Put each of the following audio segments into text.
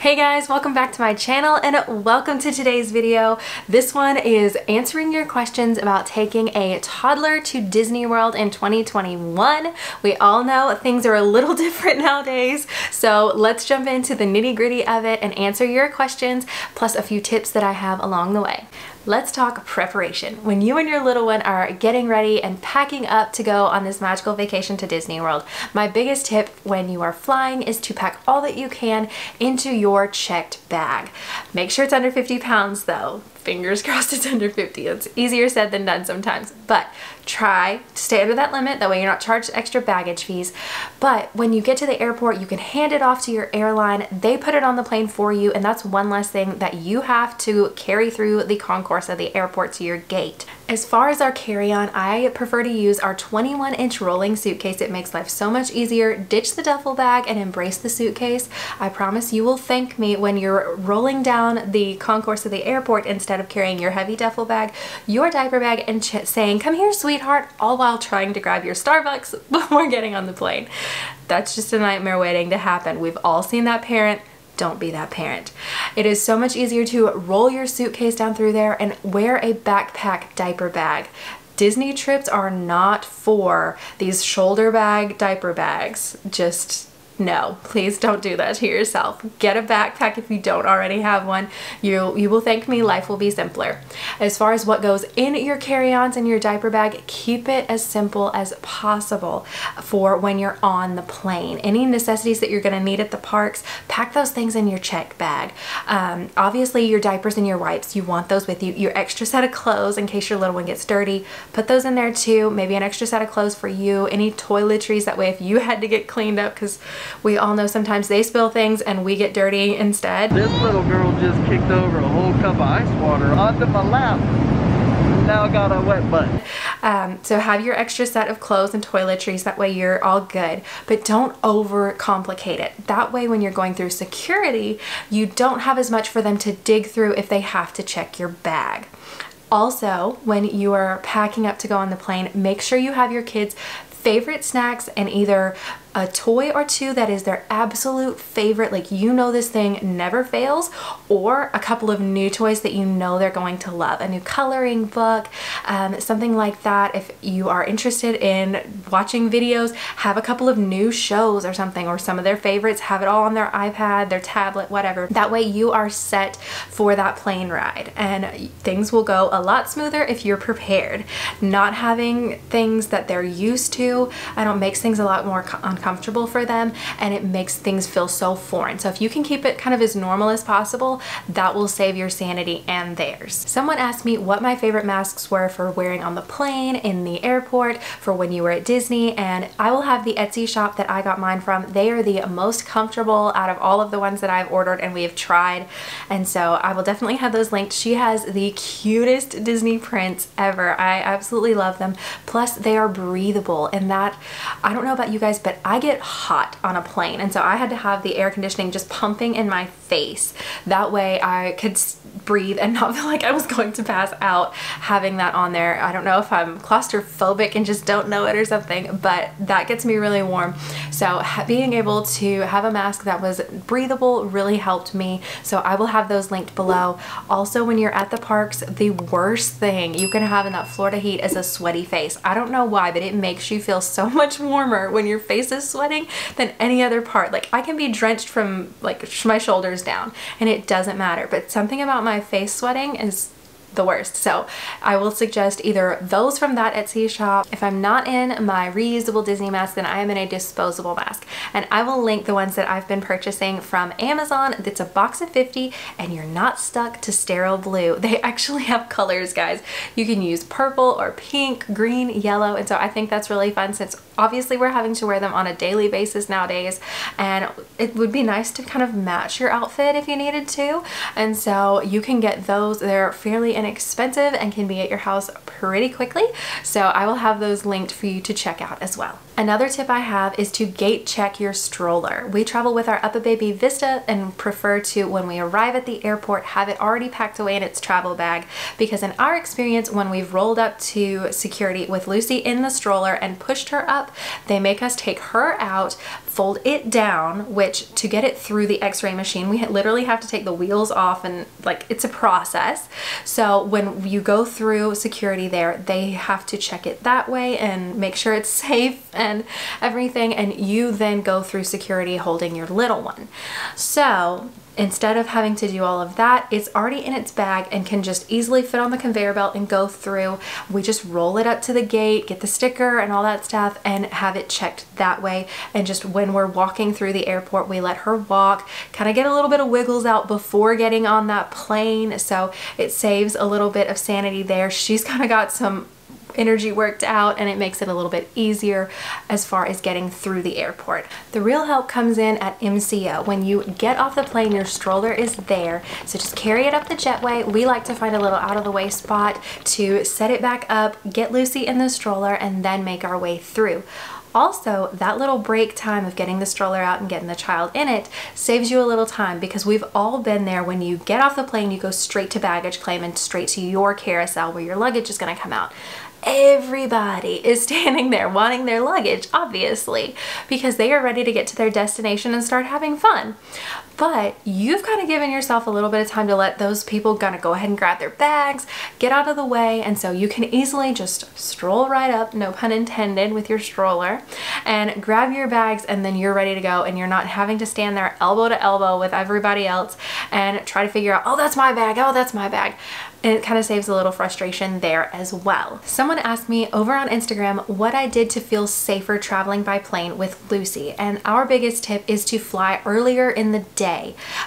Hey guys, welcome back to my channel and welcome to today's video. This one is answering your questions about taking a toddler to Disney World in 2021. We all know things are a little different nowadays, so let's jump into the nitty-gritty of it and answer your questions, plus a few tips that I have along the way. Let's talk preparation. When you and your little one are getting ready and packing up to go on this magical vacation to Disney World, my biggest tip when you are flying is to pack all that you can into your checked bag. Make sure it's under 50 pounds though. Fingers crossed it's under 50. It's easier said than done sometimes, but try to stay under that limit. That way you're not charged extra baggage fees. But when you get to the airport, you can hand it off to your airline. They put it on the plane for you, and that's one less thing that you have to carry through the concourse of the airport to your gate. As far as our carry-on, I prefer to use our 21-inch rolling suitcase. It makes life so much easier. Ditch the duffel bag and embrace the suitcase. I promise you will thank me when you're rolling down the concourse of the airport instead of carrying your heavy duffel bag, your diaper bag, and saying, "Come here, sweetheart," all while trying to grab your Starbucks before getting on the plane. That's just a nightmare waiting to happen. We've all seen that parent. Don't be that parent. It is so much easier to roll your suitcase down through there and wear a backpack diaper bag. Disney trips are not for these shoulder bag diaper bags. Just no, please don't do that to yourself. Get a backpack if you don't already have one. You will thank me. Life will be simpler. As far as what goes in your carry-ons and your diaper bag, keep it as simple as possible for when you're on the plane. Any necessities that you're going to need at the parks, pack those things in your check bag. Obviously your diapers and your wipes, you want those with you. Your extra set of clothes in case your little one gets dirty, put those in there too. Maybe an extra set of clothes for you. Any toiletries, that way if you had to get cleaned up, because we all know sometimes they spill things and we get dirty instead. This little girl just kicked over a whole cup of ice water onto my lap. Now I got a wet butt. So have your extra set of clothes and toiletries, that way you're all good, but don't overcomplicate it. That way when you're going through security, you don't have as much for them to dig through if they have to check your bag. Also, when you are packing up to go on the plane, make sure you have your kids' favorite snacks and either a toy or two that is their absolute favorite, like you know this thing never fails, or a couple of new toys that you know they're going to love. A new coloring book, something like that. If you are interested in watching videos, have a couple of new shows or something, or some of their favorites, have it all on their iPad, their tablet, whatever. That way you are set for that plane ride and things will go a lot smoother if you're prepared. Not having things that they're used to, I don't, makes things a lot more uncomfortable for them, and it makes things feel so foreign. So if you can keep it kind of as normal as possible, that will save your sanity and theirs. Someone asked me what my favorite masks were for wearing on the plane, in the airport, for when you were at Disney, and I will have the Etsy shop that I got mine from. They are the most comfortable out of all of the ones that I've ordered and we have tried, and so I will definitely have those linked. She has the cutest Disney prints ever. I absolutely love them. Plus they are breathable, and that, I don't know about you guys, but I get hot on a plane, and so I had to have the air conditioning just pumping in my face. That way I could breathe and not feel like I was going to pass out having that on there. I don't know if I'm claustrophobic and just don't know it or something, but that gets me really warm. So being able to have a mask that was breathable really helped me. So I will have those linked below. Also, when you're at the parks, the worst thing you can have in that Florida heat is a sweaty face. I don't know why, but it makes you feel so much warmer when your face is sweating than any other part. Like I can be drenched from like my shoulders down and it doesn't matter, but something about my face sweating is the worst. So I will suggest either those from that Etsy shop. If I'm not in my reusable Disney mask, then I am in a disposable mask, and I will link the ones that I've been purchasing from Amazon. It's a box of 50 and you're not stuck to sterile blue. They actually have colors, guys. You can use purple or pink, green, yellow, and so I think that's really fun since obviously we're having to wear them on a daily basis nowadays, and it would be nice to kind of match your outfit if you needed to, and so you can get those. They're fairly inexpensive and can be at your house pretty quickly, so I will have those linked for you to check out as well. Another tip I have is to gate check your stroller. We travel with our UPPAbaby Vista and prefer to, when we arrive at the airport, have it already packed away in its travel bag, because in our experience, when we've rolled up to security with Lucy in the stroller and pushed her up, they make us take her out, fold it down, which to get it through the x-ray machine, we literally have to take the wheels off, and like it's a process. So when you go through security there, they have to check it that way and make sure it's safe and everything, and you then go through security holding your little one. So instead of having to do all of that, it's already in its bag and can just easily fit on the conveyor belt and go through. We just roll it up to the gate, get the sticker and all that stuff, and have it checked that way. And just when we're walking through the airport, we let her walk, kind of get a little bit of wiggles out before getting on that plane, so it saves a little bit of sanity there. She's kind of got some energy worked out, and it makes it a little bit easier as far as getting through the airport. The real help comes in at MCO. When you get off the plane, your stroller is there, so just carry it up the jetway. We like to find a little out of the way spot to set it back up, get Lucy in the stroller, and then make our way through. Also, that little break time of getting the stroller out and getting the child in it saves you a little time, because we've all been there. When you get off the plane, you go straight to baggage claim and straight to your carousel where your luggage is going to come out. Everybody is standing there wanting their luggage, obviously, because they are ready to get to their destination and start having fun. But you've kind of given yourself a little bit of time to let those people kind of go ahead and grab their bags, get out of the way, and so you can easily just stroll right up, no pun intended, with your stroller and grab your bags, and then you're ready to go, and you're not having to stand there elbow to elbow with everybody else and try to figure out, oh, that's my bag, oh, that's my bag. And it kind of saves a little frustration there as well. Someone asked me over on Instagram what I did to feel safer traveling by plane with Lucy, and our biggest tip is to fly earlier in the day.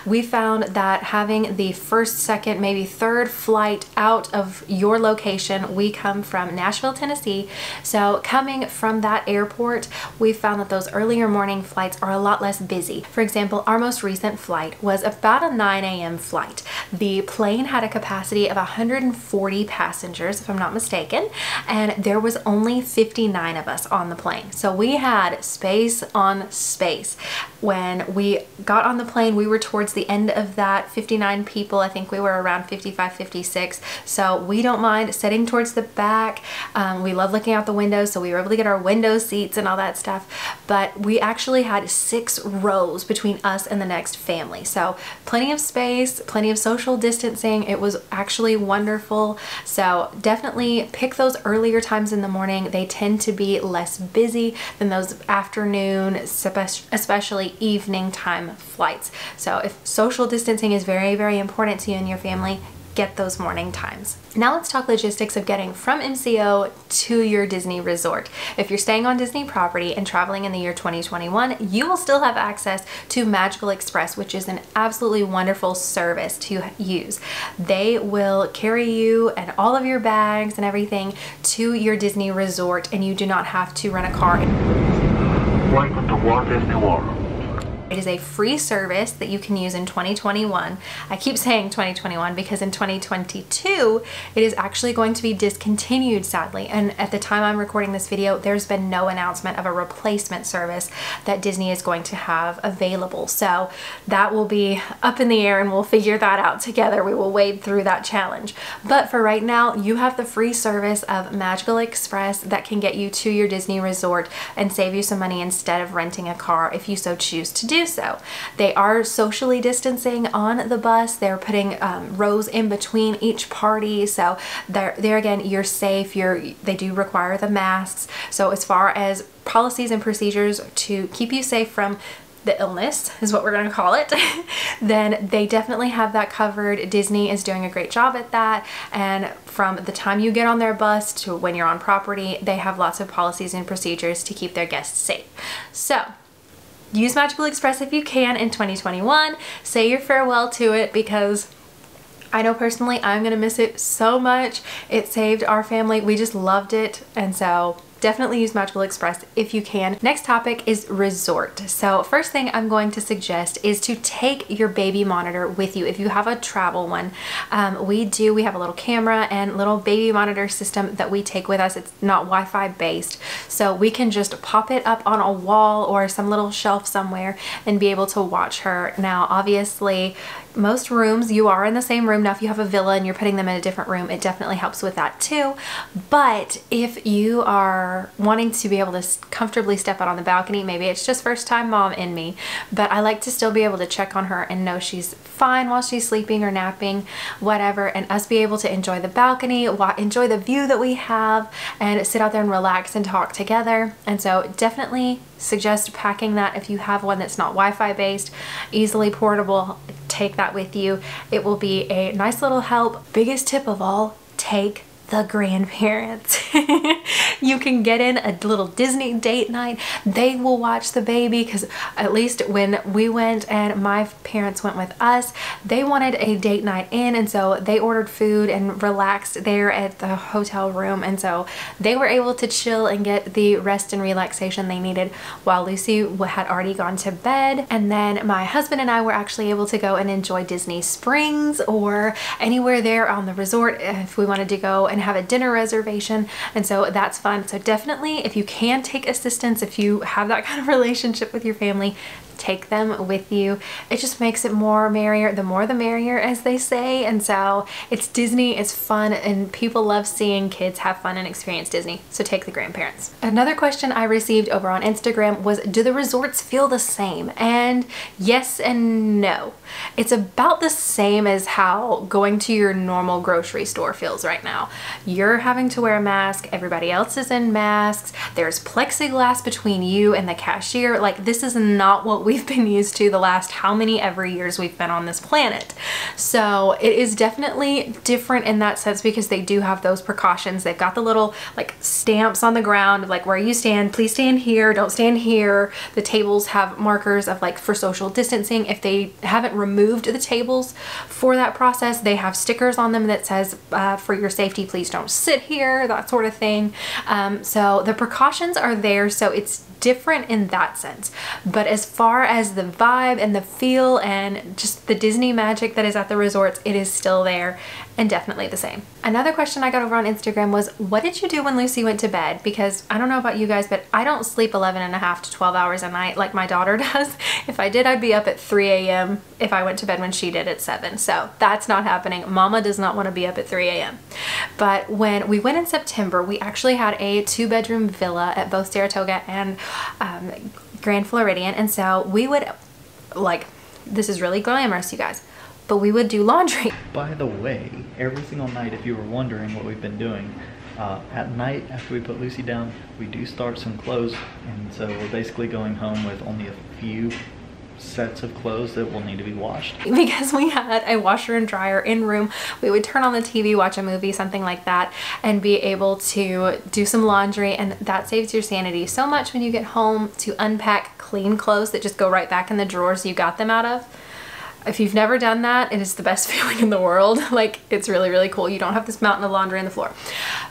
We found that having the first, second, maybe third flight out of your location, we come from Nashville, Tennessee, so coming from that airport, we found that those earlier morning flights are a lot less busy. For example, our most recent flight was about a 9 a.m. flight. The plane had a capacity of 140 passengers, if I'm not mistaken, and there was only 59 of us on the plane. So we had space on space. When we got on the plane, we were towards the end of that 59 people. I think we were around 55, 56. So we don't mind sitting towards the back. We love looking out the windows, so we were able to get our window seats and all that stuff. But we actually had 6 rows between us and the next family. So plenty of space, plenty of social distancing. It was actually wonderful. So definitely pick those earlier times in the morning. They tend to be less busy than those afternoon, especially evening time flights. So if social distancing is very, very important to you and your family, get those morning times. Now let's talk logistics of getting from MCO to your Disney resort. If you're staying on Disney property and traveling in the year 2021, you will still have access to Magical Express, which is an absolutely wonderful service to use. They will carry you and all of your bags and everything to your Disney resort, and you do not have to rent a car. Welcome to Walt Disney World. It is a free service that you can use in 2021. I keep saying 2021 because in 2022, it is actually going to be discontinued, sadly. And at the time I'm recording this video, there's been no announcement of a replacement service that Disney is going to have available. So that will be up in the air, and we'll figure that out together. We will wade through that challenge. But for right now, you have the free service of Magical Express that can get you to your Disney resort and save you some money instead of renting a car if you so choose to do so. They are socially distancing on the bus. They're putting rows in between each party, so there again, you're safe. They do require the masks. So as far as policies and procedures to keep you safe from the illness, is what we're going to call it, then they definitely have that covered. Disney is doing a great job at that, and from the time you get on their bus to when you're on property, they have lots of policies and procedures to keep their guests safe. So use Magical Express if you can in 2021. Say your farewell to it, because I know personally I'm gonna miss it so much. It saved our family. We just loved it, and so definitely use Magical Express if you can. Next topic is resort. So first thing I'm going to suggest is to take your baby monitor with you if you have a travel one. We have a little camera and little baby monitor system that we take with us. It's not Wi-Fi based, so we can just pop it up on a wall or some little shelf somewhere and be able to watch her. Now obviously most rooms, you are in the same room. Now if you have a villa and you're putting them in a different room, it definitely helps with that too. But if you are wanting to be able to comfortably step out on the balcony, maybe it's just first time mom in me, but I like to still be able to check on her and know she's fine while she's sleeping or napping, whatever, and us be able to enjoy the balcony, enjoy the view that we have, and sit out there and relax and talk together. And so definitely suggest packing that if you have one that's not Wi-Fi based, easily portable. Take that with you. It will be a nice little help. Biggest tip of all, take the grandparents. You can get in a little Disney date night. They will watch the baby, because at least when we went and my parents went with us, they wanted a date night in, and so they ordered food and relaxed there at the hotel room, and so they were able to chill and get the rest and relaxation they needed while Lucy had already gone to bed. And then my husband and I were actually able to go and enjoy Disney Springs or anywhere there on the resort if we wanted to go and have a dinner reservation, and so that's fun. So definitely, if you can take assistance, if you have that kind of relationship with your family, take them with you. It just makes it more merrier. The more the merrier, as they say. And so it's Disney, it's fun, and people love seeing kids have fun and experience Disney. So take the grandparents. Another question I received over on Instagram was, do the resorts feel the same? And yes and no. It's about the same as how going to your normal grocery store feels right now. You're having to wear a mask, everybody else is in masks, there's plexiglass between you and the cashier. Like, this is not what we've been used to the last how many ever years we've been on this planet. So it is definitely different in that sense, because they do have those precautions. They've got the little like stamps on the ground of like, where you stand, please stand here, don't stand here. The tables have markers of like for social distancing. If they haven't removed the tables for that process, they have stickers on them that says for your safety, please don't sit here, that sort of thing. So the precautions are there, so it's different in that sense. But as far as the vibe and the feel and just the Disney magic that is at the resorts, it is still there and definitely the same. Another question I got over on Instagram was, what did you do when Lucy went to bed? Because I don't know about you guys, but I don't sleep 11.5 to 12 hours a night like my daughter does. If I did, I'd be up at 3 a.m. if I went to bed when she did at 7. So that's not happening. Mama does not want to be up at 3 a.m. But when we went in September, we actually had a 2-bedroom villa at both Saratoga and Grand Floridian, and so we would, like, this is really glamorous, you guys, but we would do laundry. By the way, every single night, if you were wondering what we've been doing, at night after we put Lucy down, we do start some clothes, and so we're basically going home with only a few sets of clothes that will need to be washed. Because we had a washer and dryer in room, we would turn on the TV, watch a movie, something like that, and be able to do some laundry, and that saves your sanity so much when you get home to unpack clean clothes that just go right back in the drawers you got them out of. If you've never done that, it is the best feeling in the world. Like, it's really, really cool. You don't have this mountain of laundry on the floor.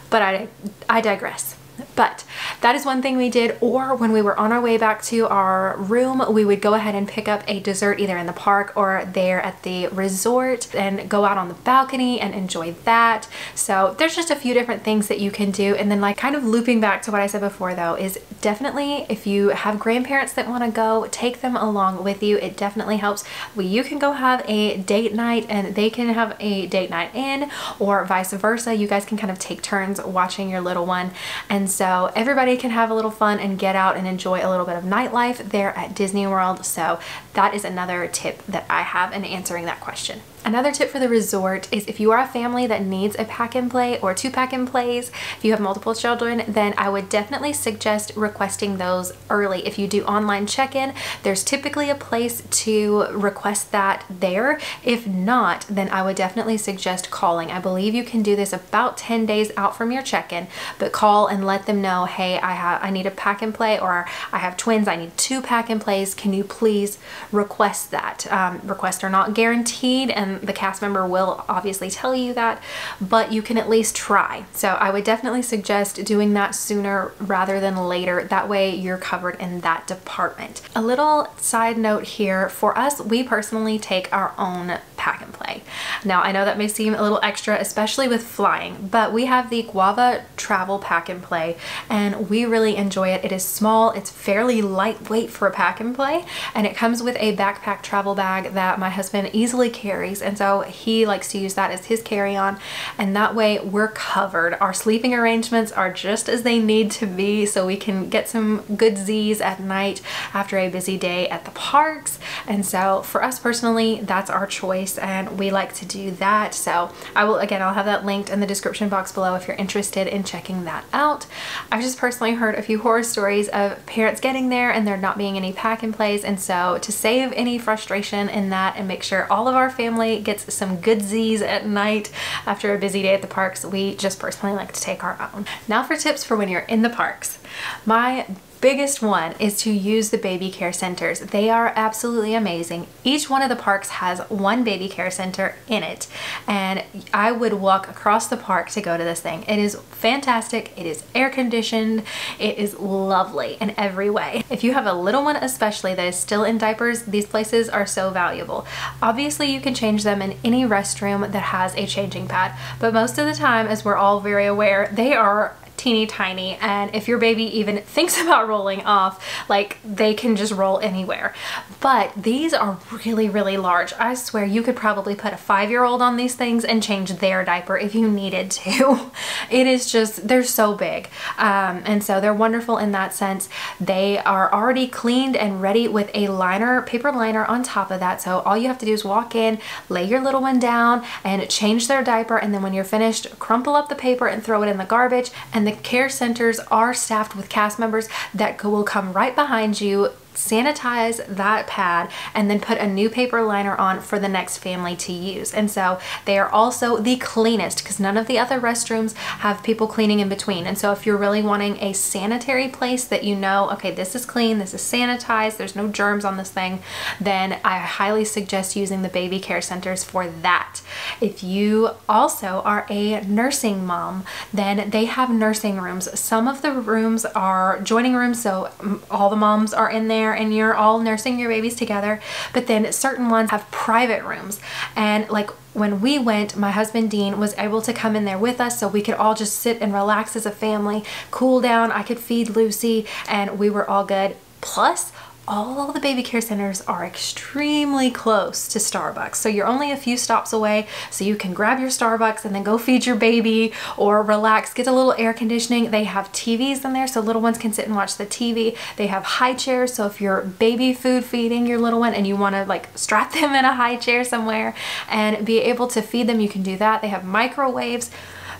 But I digress. But that is one thing we did. Or when we were on our way back to our room, we would go ahead and pick up a dessert either in the park or there at the resort and go out on the balcony and enjoy that. So there's just a few different things that you can do. And then, like, kind of looping back to what I said before though, is definitely if you have grandparents that want to go, take them along with you. It definitely helps. You can go have a date night and they can have a date night in, or vice versa. You guys can kind of take turns watching your little one. And so everybody can have a little fun and get out and enjoy a little bit of nightlife there at Disney World. So that is another tip that I have in answering that question. Another tip for the resort is if you are a family that needs a pack and play or 2 pack and plays, if you have multiple children, then I would definitely suggest requesting those early. If you do online check-in, there's typically a place to request that there. If not, then I would definitely suggest calling. I believe you can do this about 10 days out from your check-in, but call and let them them know, hey, I need a pack and play, or I have twins, I need 2 pack and plays. Can you please request that? Requests are not guaranteed, and the cast member will obviously tell you that, but you can at least try. So I would definitely suggest doing that sooner rather than later. That way you're covered in that department. A little side note here, for us, we personally take our own pack and play. Now I know that may seem a little extra, especially with flying, but we have the Guava Travel Pack and Play and we really enjoy it. It is small, it's fairly lightweight for a pack and play, and it comes with a backpack travel bag that my husband easily carries, and so he likes to use that as his carry-on, and that way we're covered. Our sleeping arrangements are just as they need to be, so we can get some good Z's at night after a busy day at the parks. And so for us personally, that's our choice and we like to do that. So I'll have that linked in the description box below if you're interested in checking that out. I've just personally heard a few horror stories of parents getting there and there not being any pack and plays, and so to save any frustration in that and make sure all of our family gets some good Z's at night after a busy day at the parks, we just personally like to take our own. Now for tips for when you're in the parks. My biggest one is to use the baby care centers. They are absolutely amazing. Each one of the parks has one baby care center in it, and I would walk across the park to go to this thing. It is fantastic. It is air conditioned. It is lovely in every way. If you have a little one especially that is still in diapers, these places are so valuable. Obviously you can change them in any restroom that has a changing pad, but most of the time, as we're all very aware, they are teeny tiny, and if your baby even thinks about rolling off, like, they can just roll anywhere. But these are really, really large. I swear you could probably put a 5-year-old on these things and change their diaper if you needed to. It is just, they're so big, and so they're wonderful in that sense. They are already cleaned and ready with a liner, paper liner on top of that, so all you have to do is walk in, lay your little one down and change their diaper, and then when you're finished, crumple up the paper and throw it in the garbage. And the care centers are staffed with cast members that will come right behind you, sanitize that pad, and then put a new paper liner on for the next family to use. And so they are also the cleanest, because none of the other restrooms have people cleaning in between. And so if you're really wanting a sanitary place that you know, okay, this is clean, this is sanitized, there's no germs on this thing, then I highly suggest using the baby care centers for that. If you also are a nursing mom, then they have nursing rooms. Some of the rooms are joining rooms, so all the moms are in there and you're all nursing your babies together, but then certain ones have private rooms. And like when we went, my husband Dean was able to come in there with us so we could all just sit and relax as a family, cool down. I could feed Lucy and we were all good. Plus, all the baby care centers are extremely close to Starbucks, so you're only a few stops away, so you can grab your Starbucks and then go feed your baby or relax, get a little air conditioning. They have TVs in there so little ones can sit and watch the TV. They have high chairs, so if you're baby food feeding your little one and you want to like strap them in a high chair somewhere and be able to feed them, you can do that. They have microwaves.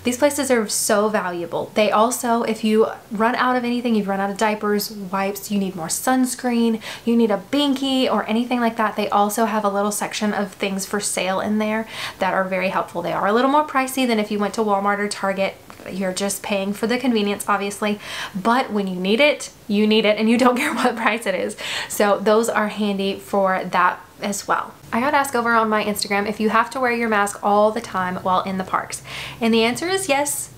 These places are so valuable. They also, if you run out of anything, you've run out of diapers, wipes, you need more sunscreen, you need a binky or anything like that, they also have a little section of things for sale in there that are very helpful. They are a little more pricey than if you went to Walmart or Target. You're just paying for the convenience, obviously, but when you need it and you don't care what price it is. So those are handy for that as well. I got asked over on my Instagram if you have to wear your mask all the time while in the parks, and the answer is yes,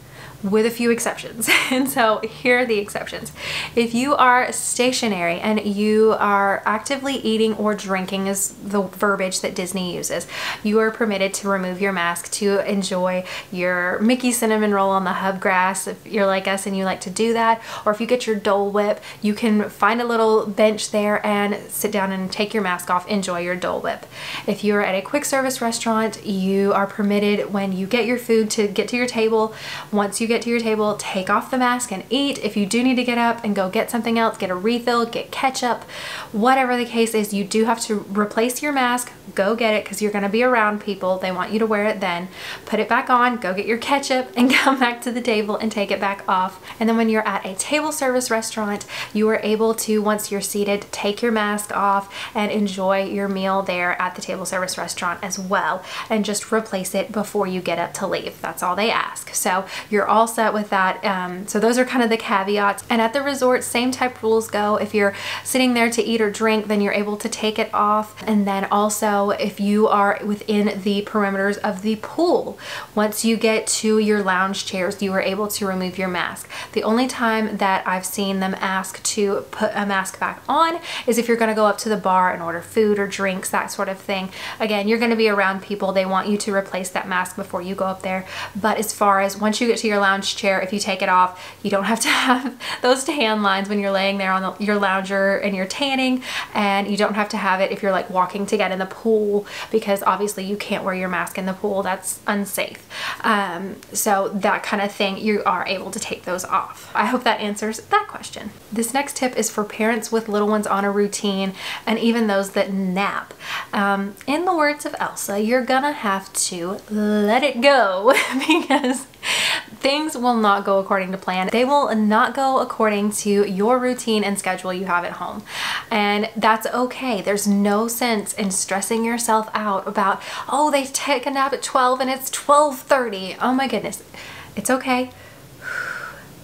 with a few exceptions. And so here are the exceptions. If you are stationary and you are actively eating or drinking, is the verbiage that Disney uses, you are permitted to remove your mask to enjoy your Mickey cinnamon roll on the hub grass if you're like us and you like to do that. Or if you get your Dole Whip, you can find a little bench there and sit down and take your mask off, enjoy your Dole Whip. If you are at a quick service restaurant, you are permitted when you get your food to get to your table. Once you get to your table, take off the mask and eat. If you do need to get up and go get something else, get a refill, get ketchup, whatever the case is, you do have to replace your mask, go get it, because you're going to be around people. They want you to wear it then. Put it back on, go get your ketchup, and come back to the table and take it back off. And then when you're at a table service restaurant, you are able to, once you're seated, take your mask off and enjoy your meal there at the table service restaurant as well, and just replace it before you get up to leave. That's all they ask. So you're all all set with that. So those are kind of the caveats. And at the resort, same type rules go. If you're sitting there to eat or drink, then you're able to take it off. And then also if you are within the perimeters of the pool, once you get to your lounge chairs, you are able to remove your mask. The only time that I've seen them ask to put a mask back on is if you're going to go up to the bar and order food or drinks, that sort of thing. Again, you're going to be around people. They want you to replace that mask before you go up there. But as far as once you get to your lounge chair, if you take it off, you don't have to have those tan lines when you're laying there on your lounger and you're tanning, and you don't have to have it if you're like walking to get in the pool, because obviously you can't wear your mask in the pool. That's unsafe. So that kind of thing, you are able to take those off. I hope that answers that question. This next tip is for parents with little ones on a routine, and even those that nap. In the words of Elsa, you're gonna have to let it go because things will not go according to plan. They will not go according to your routine and schedule you have at home. And that's okay. There's no sense in stressing yourself out about, oh, they take a nap at 12 and it's 12:30. Oh my goodness. It's okay.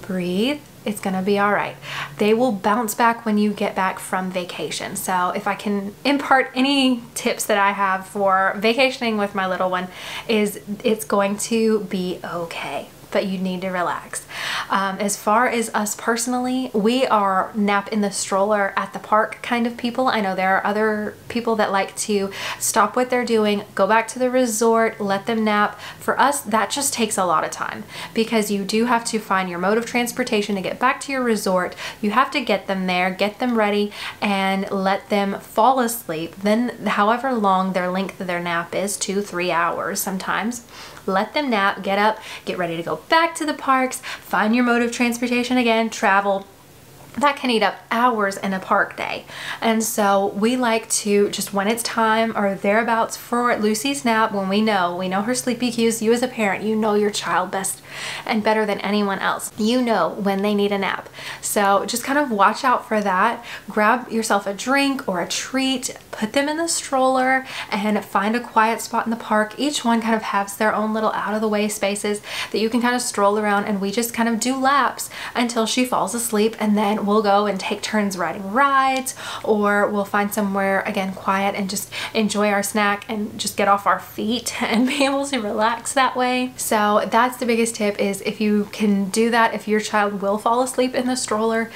Breathe. It's gonna be all right. They will bounce back when you get back from vacation. So if I can impart any tips that I have for vacationing with my little one, is it's going to be okay, but you need to relax. As far as us personally, we are nap in the stroller at the park kind of people. I know there are other people that like to stop what they're doing, go back to the resort, let them nap. For us, that just takes a lot of time because you do have to find your mode of transportation to get back to your resort. You have to get them there, get them ready, and let them fall asleep. Then however long their length of their nap is, 2-3 hours sometimes, let them nap, get up, get ready to go back to the parks, find your mode of transportation again, travel. That can eat up hours in a park day. And so we like to just, when it's time or thereabouts for Lucy's nap, when we know her sleepy cues. You as a parent, you know your child best and better than anyone else. You know when they need a nap. So just kind of watch out for that. Grab yourself a drink or a treat, put them in the stroller, and find a quiet spot in the park. Each one kind of has their own little out of the way spaces that you can kind of stroll around, and we just kind of do laps until she falls asleep, and then we'll go and take turns riding rides, or we'll find somewhere again quiet and just enjoy our snack and just get off our feet and be able to relax that way. So that's the biggest tip, is if you can do that, if your child will fall asleep in the stroller,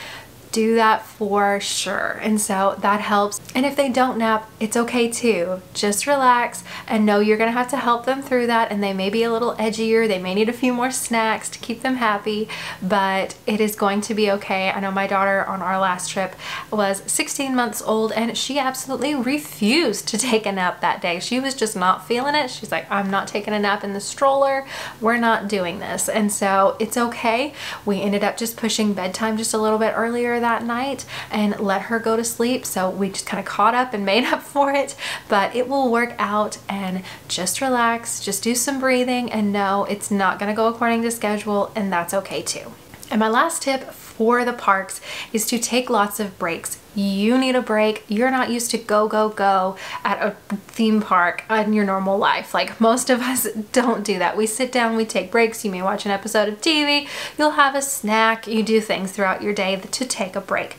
do that for sure. And so that helps. And if they don't nap, it's okay too. Just relax and know you're gonna have to help them through that, and they may be a little edgier, they may need a few more snacks to keep them happy, but it is going to be okay. I know my daughter on our last trip was 16 months old and she absolutely refused to take a nap that day. She was just not feeling it. She's like, I'm not taking a nap in the stroller. We're not doing this. And so it's okay. We ended up just pushing bedtime just a little bit earlier that night and let her go to sleep. So we just kind of caught up and made up for it, but it will work out. And just relax, just do some breathing, and know it's not going to go according to schedule, and that's okay too. And my last tip for the parks is to take lots of breaks. You need a break. You're not used to go at a theme park in your normal life. Like, most of us don't do that. We sit down, we take breaks. You may watch an episode of TV, you'll have a snack, you do things throughout your day to take a break.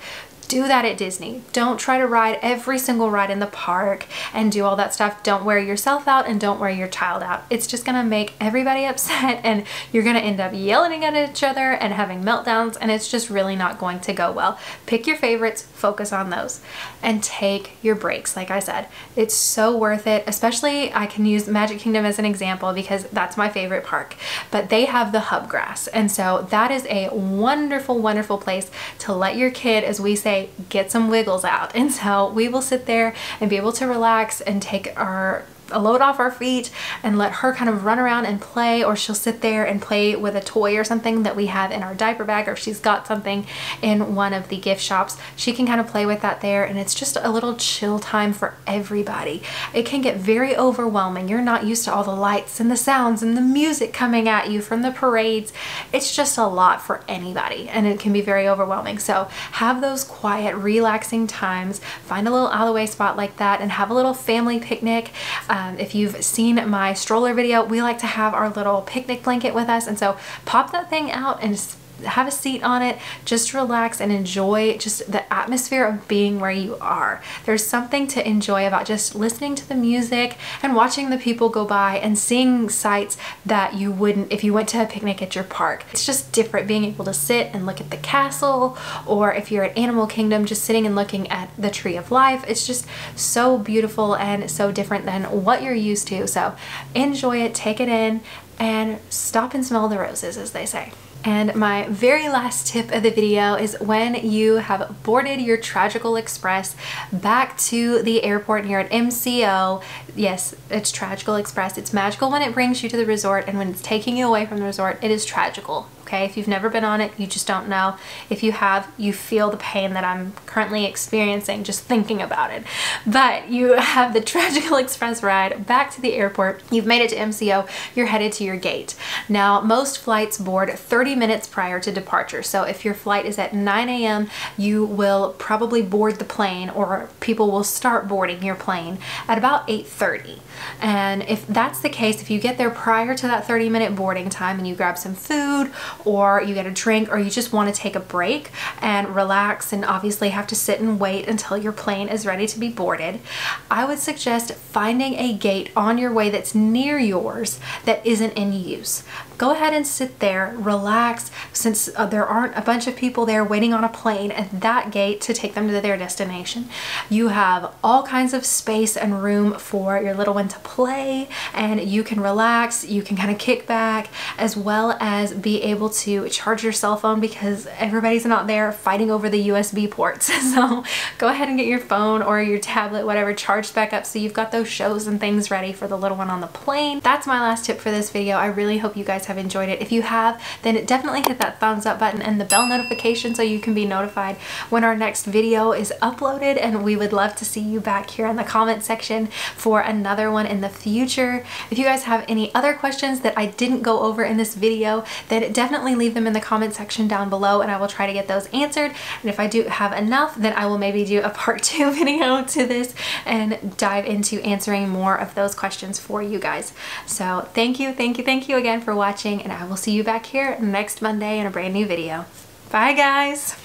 Do that at Disney. Don't try to ride every single ride in the park and do all that stuff. Don't wear yourself out and don't wear your child out. It's just gonna make everybody upset, and you're gonna end up yelling at each other and having meltdowns, and it's just really not going to go well. Pick your favorites, focus on those, and take your breaks. Like I said, it's so worth it. Especially, I can use Magic Kingdom as an example because that's my favorite park, but they have the hub grass, and so that is a wonderful, wonderful place to let your kid, as we say, get some wiggles out. And so we will sit there and be able to relax and take a load off our feet and let her kind of run around and play, or she'll sit there and play with a toy or something that we have in our diaper bag, or if she's got something in one of the gift shops, she can kind of play with that there, and it's just a little chill time for everybody. It can get very overwhelming. You're not used to all the lights and the sounds and the music coming at you from the parades. It's just a lot for anybody, and it can be very overwhelming. So have those quiet, relaxing times. Find a little out of the way spot like that and have a little family picnic. If you've seen my stroller video, we like to have our little picnic blanket with us, and so pop that thing out and have a seat on it, just relax and enjoy just the atmosphere of being where you are. There's something to enjoy about just listening to the music and watching the people go by and seeing sights that you wouldn't if you went to a picnic at your park. It's just different being able to sit and look at the castle, or if you're at Animal Kingdom, just sitting and looking at the Tree of Life. It's just so beautiful and so different than what you're used to. So enjoy it, take it in, and stop and smell the roses, as they say. And my very last tip of the video is when you have boarded your Tragical Express back to the airport here at MCO. Yes, it's Tragical Express. It's magical when it brings you to the resort, and when it's taking you away from the resort, it is tragical. Okay, if you've never been on it, you just don't know. If you have, you feel the pain that I'm currently experiencing just thinking about it. But you have the Tragical Express ride back to the airport. You've made it to MCO. You're headed to your gate. Now, most flights board 30 minutes prior to departure. So if your flight is at 9 a.m., you will probably board the plane, or people will start boarding your plane at about 8:30. And if that's the case, if you get there prior to that 30-minute boarding time and you grab some food, or you get a drink, or you just want to take a break and relax and obviously have to sit and wait until your plane is ready to be boarded, I would suggest finding a gate on your way that's near yours that isn't in use. Go ahead and sit there, relax, since there aren't a bunch of people there waiting on a plane at that gate to take them to their destination. You have all kinds of space and room for your little one to play, and you can relax, you can kind of kick back, as well as be able to charge your cell phone because everybody's not there fighting over the USB ports. So go ahead and get your phone or your tablet, whatever, charged back up so you've got those shows and things ready for the little one on the plane. That's my last tip for this video. I really hope you guys have enjoyed it. If you have, then definitely hit that thumbs up button and the bell notification so you can be notified when our next video is uploaded, and we would love to see you back here in the comment section for another one in the future. If you guys have any other questions that I didn't go over in this video, then definitely leave them in the comment section down below and I will try to get those answered. And if I do have enough, then I will maybe do a part 2 video to this and dive into answering more of those questions for you guys. So thank you again for watching, and I will see you back here next Monday in a brand new video. Bye guys!